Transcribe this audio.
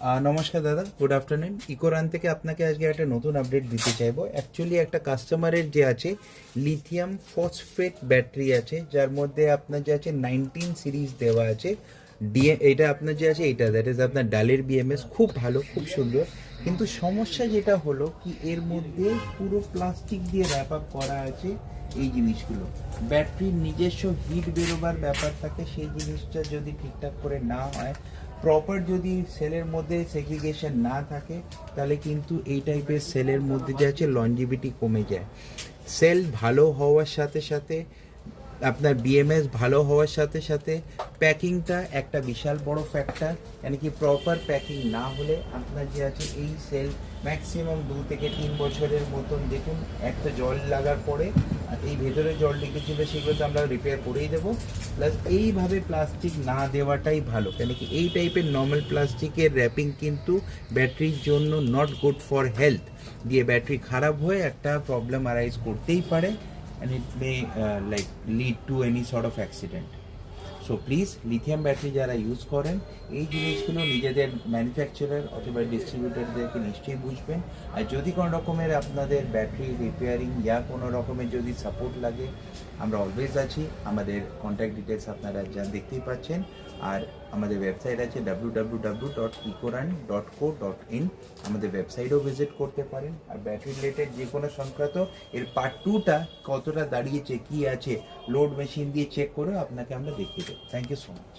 নমস্কার দাদা, good afternoon. ইকোরান থেকে আপনাকে আজকে একটা নতুন আপডেট দিতে চাইবো। অ্যাকচুয়ালি একটা কাস্টমারের যে আছে লিথিয়াম ফসফেট ব্যাটারি আছে, যার মধ্যে আপনার যে আছে 19 সিরিজ দেওয়া আছে। এটা আপনার যে আছে এটা দ্যাট ইজ আপনার ডালের বিএমএস, খুব ভালো, খুব সুন্দর। কিন্তু সমস্যা যেটা হলো কি, এর মধ্যে পুরো প্লাস্টিক দিয়ে র্যাপ আপ করা আছে। এই জিনিসগুলো ব্যাটারির নিজস্ব হিট বেরোবার ব্যাপার থাকে, সেই জিনিসটা যদি ঠিকঠাক করে না হয়, প্রপার যদি সেলের মধ্যে সেগ্রিগেশন না থাকে, তাহলে কিন্তু এই টাইপের সেলের মধ্যে যে আছে লনজিভিটি কমে যায়। সেল ভালো হওয়ার সাথে সাথে আপনার বিএমএস ভালো হওয়ার সাথে সাথে প্যাকিংটা একটা বিশাল বড় ফ্যাক্টর। মানে কি প্রপার প্যাকিং না হলে আপনার যে আছে এই সেল ম্যাক্সিমাম 2 থেকে 3 বছরের মতন, দেখুন একটা জল লাগার পরে আর এই ভেতরে জল লেগেছিল, সেগুলো তো আমরা রিপেয়ার করেই দেবো। প্লাস এইভাবে প্লাস্টিক না দেওয়াটাই ভালো, কেন কি এই টাইপের নর্মাল প্লাস্টিকের র্যাপিং কিন্তু ব্যাটারির জন্য নট গুড ফর হেলথ। দিয়ে ব্যাটারি খারাপ হয়ে একটা প্রবলেম অ্যারাইজ করতেই পারে, and it may lead to any sort of accident. So please lithium battery যারা ইউজ করেন, এই জিনিসগুলো নিজেদের ম্যানুফ্যাকচারার অথবা ডিস্ট্রিবিউটারদেরকে নিশ্চয়ই বুঝবেন। আর যদি কোনো রকমের আপনাদের ব্যাটারি রিপেয়ারিং ইয়া কোনো রকমের যদি সাপোর্ট লাগে, আমরা অলওয়েজ আছি। আমাদের কন্ট্যাক্ট ডিটেলস আপনারা যা দেখতেই পাচ্ছেন। আর আমাদের ওয়েবসাইট আছে www.ecoran.co.in। আমাদের ওয়েবসাইটও ভিজিট করতে পারেন। আর ব্যাটারি রিলেটেড যে কোনো সংক্রান্ত এর পার্ট 2টা কতটা দাঁড়িয়েছে, কি আছে, লোড মেশিন দিয়ে চেক করে আপনাকে আমরা দেখিয়ে দেবো। Thank you so much.